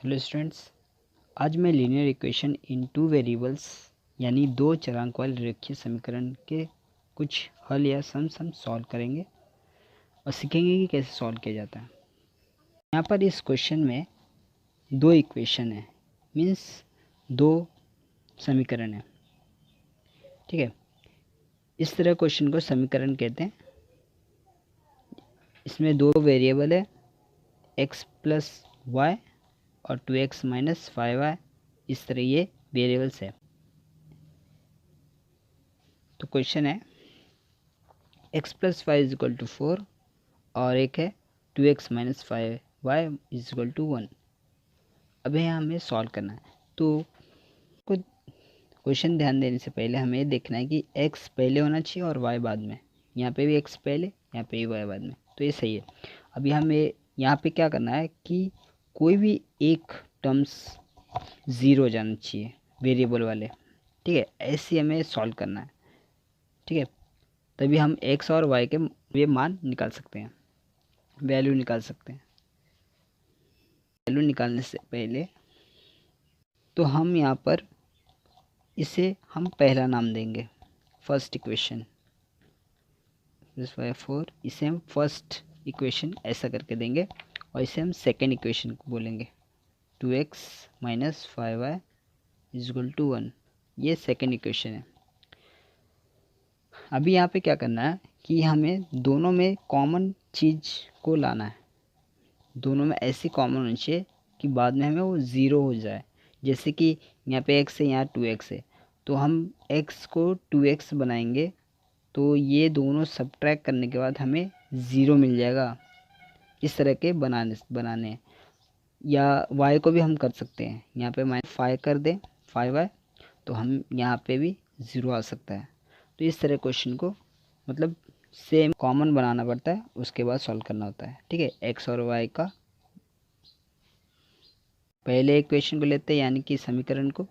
Hello students, आज मैं linear equation in two variables यानी दो चरांक वाले रेखीय समीकरण के कुछ हल या सम सॉल्व करेंगे और सीखेंगे कि कैसे सॉल्व किया जाता है। यहाँ पर इस क्वेश्चन में दो इक्वेशन है, मीन्स दो समीकरण है। ठीक है, इस तरह क्वेश्चन को समीकरण कहते हैं। इसमें दो वेरिएबल है, x प्लस वाई और 2x माइनस 5y, इस तरह ये वेरिएबल्स है। तो क्वेश्चन है x plus y is equal to 4 और एक है 2x minus 5y is equal to 1। अब यहाँ हमें सॉल्व करना है। तो कुछ क्वेश्चन ध्यान देने से पहले हमें देखना है कि x पहले होना चाहिए और y बाद में। यहाँ पे भी x पहले, यहाँ पे भी y बाद में, तो ये सही है। अभी हमें यहाँ पे क्या करना है कि कोई भी एक टर्म्स ज़ीरो जाना चाहिए वेरिएबल वाले। ठीक है, ऐसे हमें सॉल्व करना है। ठीक है, तभी हम x और y के ये मान निकाल सकते हैं, वैल्यू निकाल सकते हैं। वैल्यू निकालने से पहले तो हम यहाँ पर इसे हम पहला नाम देंगे, फर्स्ट इक्वेशन प्लस वाई 4, इसे हम फर्स्ट इक्वेशन ऐसा करके देंगे और इसे हम सेकेंड इक्वेशन को बोलेंगे 2x minus 5y is equal to 1। ये सेकेंड इक्वेशन है। अभी यहाँ पे क्या करना है कि हमें दोनों में कॉमन चीज़ को लाना है। दोनों में ऐसी कॉमन होनी चाहिए कि बाद में हमें वो ज़ीरो हो जाए। जैसे कि यहाँ पे x है, यहाँ 2x है, तो हम x को 2x बनाएंगे तो ये दोनों सब्ट्रैक्ट करने के बाद हमें ज़ीरो मिल जाएगा। इस तरह के बनाने या y को भी हम कर सकते हैं। यहाँ पे -5 कर दें 5y, तो हम यहाँ पे भी ज़ीरो आ सकता है। तो इस तरह क्वेश्चन को मतलब सेम कॉमन बनाना पड़ता है, उसके बाद सॉल्व करना होता है। ठीक है, x और y का पहले इक्वेशन को लेते हैं, यानी कि समीकरण को।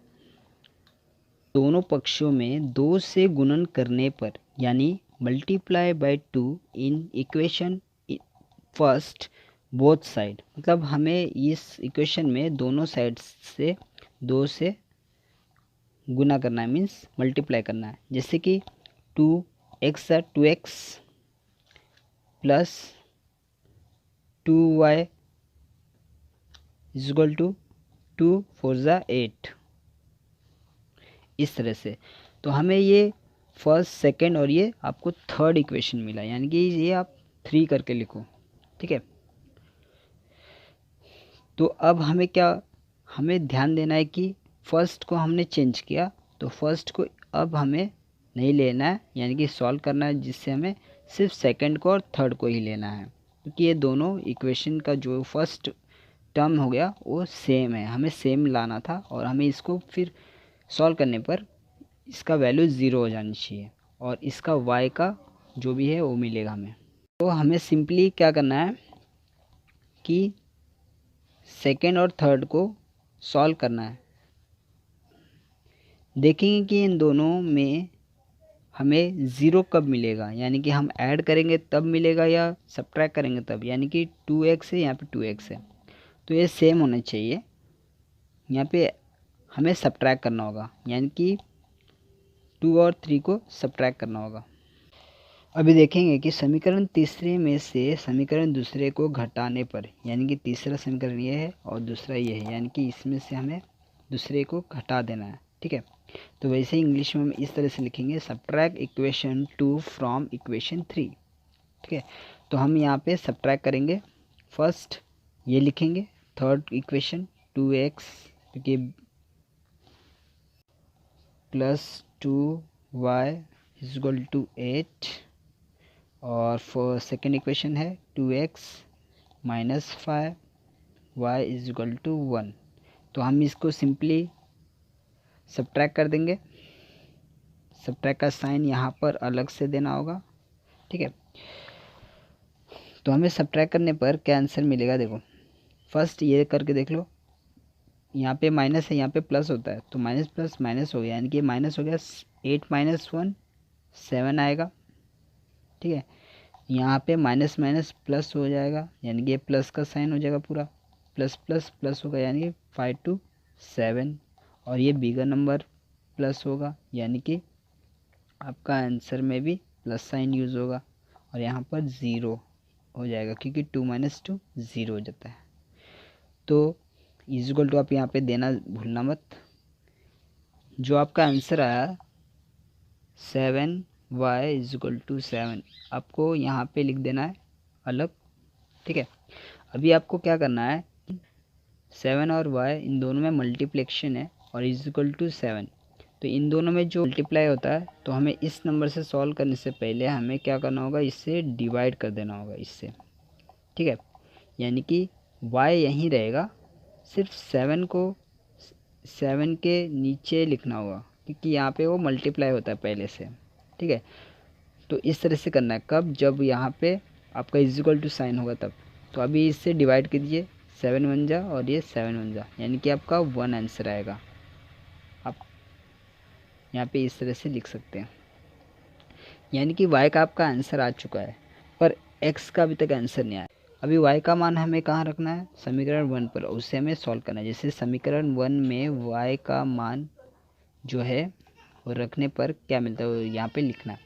दोनों पक्षों में 2 से गुणन करने पर, यानी multiply by 2 in equation first both side, मतलब हमें इस इक्वेशन में दोनों साइड से 2 से गुना करना है, मीन्स मल्टीप्लाई करना है। जैसे कि 2x है 2x plus 2y is equal to 2 4 ज़ा 8, इस तरह से। तो हमें ये फर्स्ट, सेकंड और ये आपको थर्ड इक्वेशन मिला, यानी कि ये आप 3 करके लिखो। ठीक है, तो अब हमें ध्यान देना है कि फर्स्ट को हमने चेंज किया, तो फर्स्ट को अब हमें नहीं लेना है, यानी कि सॉल्व करना है, जिससे हमें सिर्फ सेकंड को और थर्ड को ही लेना है, क्योंकि ये दोनों इक्वेशन का जो फर्स्ट टर्म हो गया वो सेम है, हमें सेम लाना था और हमें इसको फिर सॉल्व करने पर इसका वैल्यू ज़ीरो हो जानी चाहिए और इसका y का जो भी है वो मिलेगा हमें। तो हमें सिंपली क्या करना है कि सेकेंड और थर्ड को सॉल्व करना है। देखेंगे कि इन दोनों में हमें ज़ीरो कब मिलेगा, यानी कि हम ऐड करेंगे तब मिलेगा या सब्ट्रैक्ट करेंगे तब। यानी कि 2x है, यहाँ पे 2x है, तो ये सेम होना चाहिए। यहाँ पे हमें सब्ट्रैक्ट करना होगा, यानी कि 2 और 3 को सब्ट्रैक्ट करना होगा। अभी देखेंगे कि समीकरण तीसरे में से समीकरण दूसरे को घटाने पर, यानी कि तीसरा समीकरण ये है और दूसरा ये है, यानी कि इसमें से हमें दूसरे को घटा देना है। ठीक है, तो वैसे ही इंग्लिश में हम इस तरह से लिखेंगे, सब्ट्रैक्ट इक्वेशन 2 फ्रॉम इक्वेशन 3। ठीक है, तो हम यहाँ पे सब्ट्रैक्ट करेंगे। फर्स्ट ये लिखेंगे, थर्ड इक्वेशन 2x क्योंकि plus 2y is equal to 8, और फॉर सेकेंड इक्वेशन है 2x minus 5y is equal to 1। तो हम इसको सिंपली सब्ट्रैक्ट कर देंगे। सब्ट्रैक्ट का साइन यहाँ पर अलग से देना होगा। ठीक है, तो हमें सब्ट्रैक्ट करने पर क्या आंसर मिलेगा, देखो फर्स्ट ये करके देख लो। यहाँ पे माइनस है, यहाँ पे प्लस होता है, तो माइनस प्लस माइनस हो गया, यानी कि माइनस हो गया 8 माइनस 1 7 आएगा। ठीक है, यहाँ पे माइनस माइनस प्लस हो जाएगा, यानी कि ये प्लस का साइन हो जाएगा पूरा। प्लस प्लस प्लस होगा यानी कि 5 to 7, और ये बिगर नंबर प्लस होगा यानी कि आपका आंसर में भी प्लस साइन यूज़ होगा, और यहाँ पर ज़ीरो हो जाएगा क्योंकि 2 - 2 ज़ीरो हो जाता है। तो इक्वल टू आप यहाँ पे देना भूलना मत। जो आपका आंसर आया 7y = 7, आपको यहाँ पे लिख देना है अलग, ठीक है। अभी आपको क्या करना है, 7 और y इन दोनों में मल्टीप्लिकेशन है और इक्वल टू 7, तो इन दोनों में जो मल्टीप्लाई होता है तो हमें इस नंबर से सॉल्व करने से पहले हमें क्या करना होगा, इससे डिवाइड कर देना होगा इससे, ठीक है। यानी कि y यहीं रहेगा, सिर्फ 7 को 7 के नीचे लिखना होगा क्योंकि यहाँ पे वो मल्टीप्लाई होता है पहले से, ठीक है। तो इस तरह से करना है, कब, जब यहाँ पे आपका इक्वल टू साइन होगा तब। तो अभी इससे डिवाइड कीजिए, 7 1 जा और ये 7 1 जा, यानी कि आपका 1 आंसर आएगा। आप यहाँ पे इस तरह से लिख सकते हैं, यानी कि y का आपका आंसर आ चुका है, पर x का अभी तक आंसर नहीं आया। अभी y का मान हमें कहाँ रखना है, समीकरण 1 पर, उससे हमें सॉल्व करना है। जैसे समीकरण 1 में y का मान जो है वो रखने पर क्या मिलता है वो यहाँ पे लिखना है,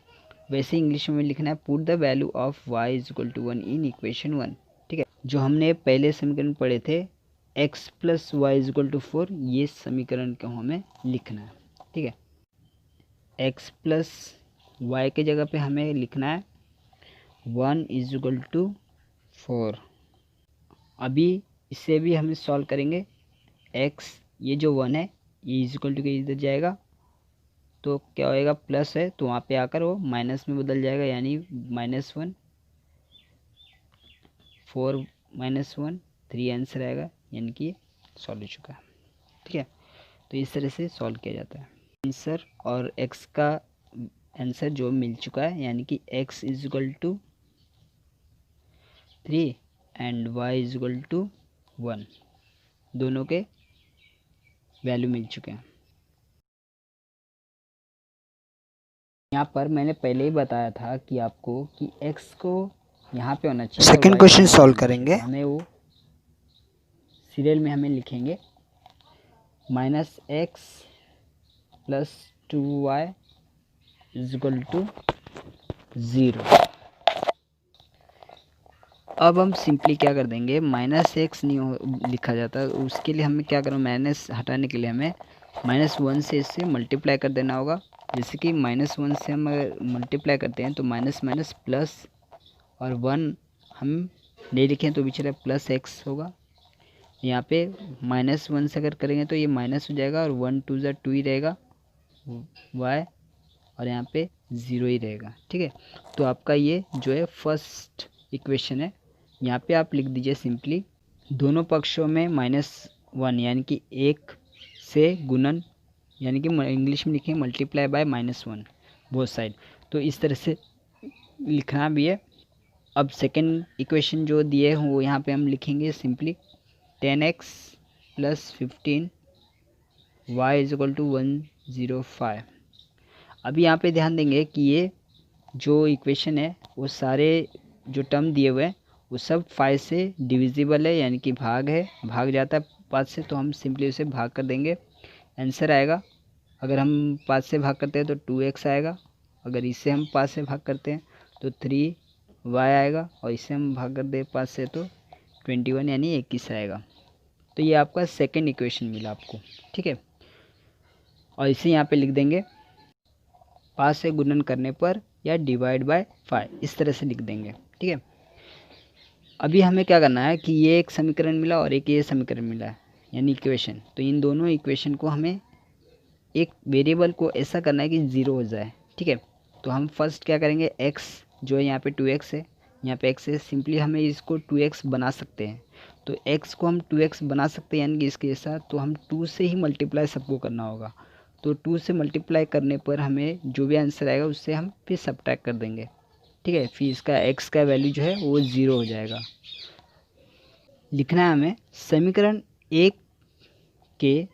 वैसे इंग्लिश में लिखना है, put the value of y = 1 in equation 1, ठीक है। जो हमने पहले समीकरण पढ़े थे x + y = 4, ये समीकरण को हमें लिखना है, ठीक है। x + y के जगह पे हमें लिखना है 1 = 4। अभी इससे भी हम सॉल्व करेंगे, x ये जो 1 है ये इक्वल टू के इधर जाएगा तो क्या होएगा, प्लस है तो वहाँ पे आकर वो माइनस में बदल जाएगा, यानी -1, 4 - 1 3 आंसर आएगा, यानी कि सॉल्व हो चुका है, ठीक है। तो इस तरह से सॉल्व किया जाता है आंसर, और x का आंसर जो मिल चुका है, यानी कि x = 3 एंड y = 1, दोनों के वैल्यू मिल चुके हैं। यहाँ पर मैंने पहले ही बताया था कि आपको कि x को यहाँ पे होना चाहिए। सेकंड क्वेश्चन सॉल्व करेंगे। हमें वो सीरियल में हमें लिखेंगे -x + 2y = 0। अब हम सिंपली क्या कर देंगे, -x नहीं लिखा जाता, उसके लिए हमें क्या करना, माइनस हटाने के लिए हमें -1 से इससे मल्टीप्लाई कर देना होगा। जैसे कि -1 से हम अगर मल्टीप्लाई करते हैं तो माइनस माइनस प्लस, और 1 हम नहीं लिखें तो भी चले, +x होगा। यहाँ पे -1 से अगर करेंगे तो ये माइनस हो जाएगा, और 1 2 ज़ा 2 ही रहेगा y, और यहाँ पे 0 ही रहेगा, ठीक है। तो आपका ये जो है फर्स्ट इक्वेशन है। यहाँ पे आप लिख दीजिए सिंपली, दोनों पक्षों में -1 यानी कि 1 से गुणन, यानी कि इंग्लिश में लिखें मल्टीप्लाई बाय -1 बोथ साइड। तो इस तरह से लिखना भी है। अब सेकेंड इक्वेशन जो दिए हैं वो यहाँ पे हम लिखेंगे सिंपली 10x + 15 y = 105। अभी यहाँ पे ध्यान देंगे कि ये जो इक्वेशन है वो सारे जो टर्म दिए हुए हैं वो सब 5 से डिविजिबल है, यानी कि भाग है, भाग जाता है 5 से, तो हम सिंपली उसे भाग कर देंगे, आंसर आएगा। अगर हम 5 से भाग करते हैं तो 2x आएगा, अगर इससे हम 5 से भाग करते हैं तो 3y आएगा, और इससे हम भाग कर दे 5 से तो 21 यानी 21 आएगा। तो ये आपका सेकेंड इक्वेशन मिला आपको, ठीक है। और इसे यहाँ पे लिख देंगे 5 से गुणन करने पर या डिवाइड बाय 5, इस तरह से लिख देंगे, ठीक है। अभी हमें क्या करना है कि ये एक समीकरण मिला और एक ये समीकरण मिला है, यानी इक्वेशन। तो इन दोनों इक्वेशन को हमें एक वेरिएबल को ऐसा करना है कि 0 हो जाए, ठीक है। तो हम फर्स्ट क्या करेंगे, x जो है यहाँ पे 2x है, यहाँ पे x है, सिंपली हमें इसको 2x बना सकते हैं। तो x को हम 2x बना सकते हैं, यानी कि इसके साथ तो हम 2 से ही मल्टीप्लाई सबको करना होगा। तो 2 से मल्टीप्लाई करने पर हमें जो भी आंसर आएगा उससे हम फिर सब्ट्रैक्ट कर देंगे, ठीक है। फिर इसका x का वैल्यू जो है वो 0 हो जाएगा। लिखना है हमें समीकरण 1 के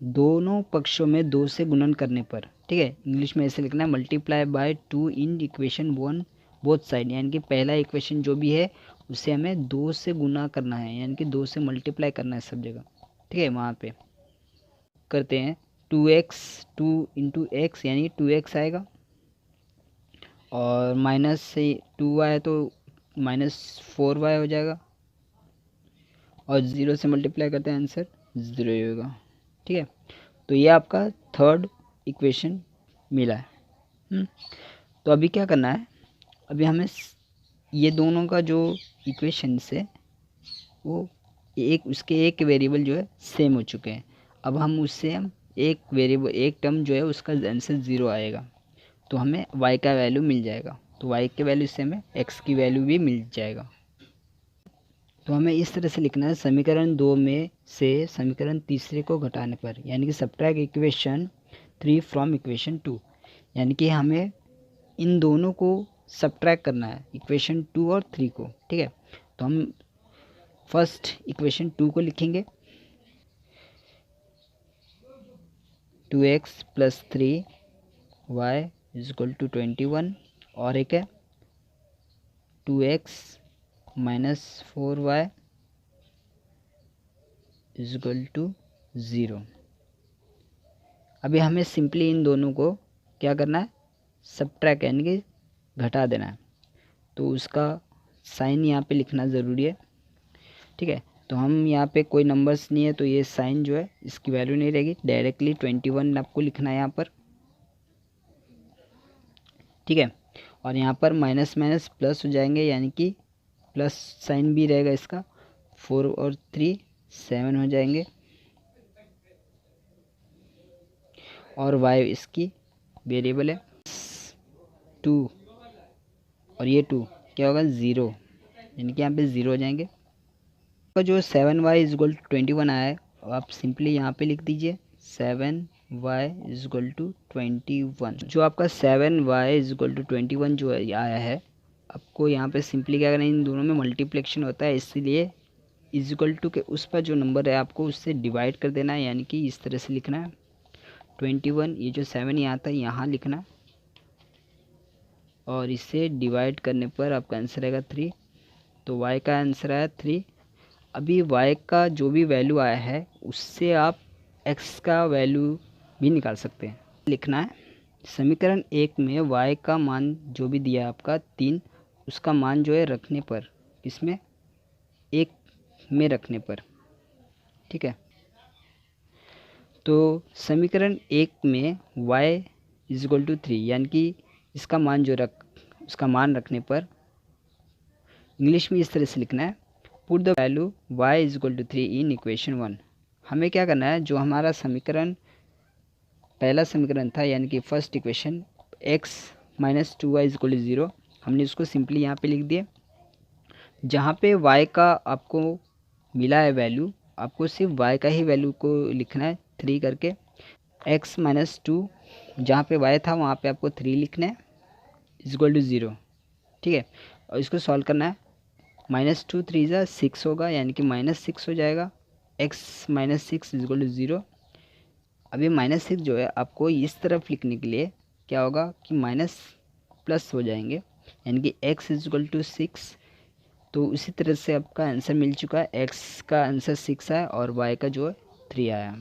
दोनों पक्षों में 2 से गुणन करने पर, ठीक है। इंग्लिश में ऐसे लिखना है, multiply by 2 in equation 1 both side, यानी कि पहला इक्वेशन जो भी है उसे हमें 2 से गुना करना है, यानी कि 2 से मल्टीप्लाई करना है सब जगह। ठीक है, वहाँ पे करते हैं 2x, 2 इंटू एक्स यानी 2x आएगा, और माइनस से 2y है तो -4y हो जाएगा, और 0 से मल्टीप्लाई करते हैं आंसर 0 ही होगा। ठीक है, तो ये आपका थर्ड इक्वेशन मिला है। तो अभी क्या करना है, अभी हमें ये दोनों का जो इक्वेशन है वो उसके एक वेरिएबल जो है सेम हो चुके हैं। अब हम एक वेरिएबल, एक टर्म जो है उसका आंसर 0 आएगा, तो हमें y का वैल्यू मिल जाएगा, तो y के वैल्यू से हमें x की वैल्यू भी मिल जाएगा। तो हमें इस तरह से लिखना है, समीकरण 2 में से समीकरण तीसरे को घटाने पर, यानी कि सब्ट्रैक्ट इक्वेशन 3 फ्रॉम इक्वेशन 2, यानी कि हमें इन दोनों को सब्ट्रैक्ट करना है, इक्वेशन 2 और 3 को। ठीक है, तो हम फर्स्ट इक्वेशन 2 को लिखेंगे, 2x plus 3y is equal to 21, और एक है 2x minus 4y is equal to 0। अभी हमें सिंपली इन दोनों को क्या करना है, सब्ट्रैक्ट यानी कि घटा देना है, तो उसका साइन यहाँ पे लिखना ज़रूरी है। ठीक है, तो हम यहाँ पे कोई नंबर्स नहीं है तो ये साइन जो है इसकी वैल्यू नहीं रहेगी, डायरेक्टली 21 आपको लिखना है यहाँ पर। ठीक है, और यहाँ पर माइनस माइनस प्लस हो जाएंगे, यानी कि प्लस साइन भी रहेगा इसका, 4 और 3 7 हो जाएंगे, और y इसकी वेरिएबल है 2, और ये 2 क्या होगा 0, यानी कि यहाँ पे 0 हो जाएंगे। तो जो 7y इज इक्वल टू 21 आया है, आप सिंपली यहाँ पे लिख दीजिए 7y इज इक्वल टू 21। जो आपका 7y इज इक्वल टू 21 जो आया है, आपको यहाँ पे सिंपली क्या करना है, इन दोनों में मल्टीप्लिकेशन होता है, इसलिए इज इक्वल टू के उस पर जो नंबर है आपको उससे डिवाइड कर देना है, यानी कि इस तरह से लिखना है 21, ये जो 7 यहाँ था यहाँ लिखना, और इसे डिवाइड करने पर आपका आंसर आएगा 3, तो y का आंसर आया 3। अभी y का जो भी वैल्यू आया है उससे आप x का वैल्यू भी निकाल सकते हैं। लिखना है समीकरण 1 में y का मान जो भी दिया है आपका 3, उसका मान जो है रखने पर, इसमें 1 में रखने पर। ठीक है, तो समीकरण 1 में y इज इक्वल टू 3, यानी कि इसका मान उसका मान रखने पर, इंग्लिश में इस तरह से लिखना है, put the value y is equal to 3 in equation 1। हमें क्या करना है, जो हमारा समीकरण पहला समीकरण था, यानी कि first equation x minus 2y is equal to 0, हमने उसको सिंपली यहाँ पे लिख दिए। जहाँ पे y का आपको मिला है वैल्यू, आपको सिर्फ y का ही वैल्यू को लिखना है 3 करके, x माइनस 2 जहाँ पे y था वहाँ पे आपको 3 लिखना है इज इक्वल टू 0। ठीक है, और इसको सॉल्व करना है, -2 3 ज़ा 6 होगा, यानी कि -6 हो जाएगा, x minus 6 is equal to 0। अभी -6 जो है आपको इस तरफ लिखने के लिए क्या होगा कि माइनस प्लस हो जाएंगे, यानी कि x इज इक्वल टू 6। तो उसी तरह से आपका आंसर मिल चुका है, x का आंसर 6 है और y का जो है 3 आया।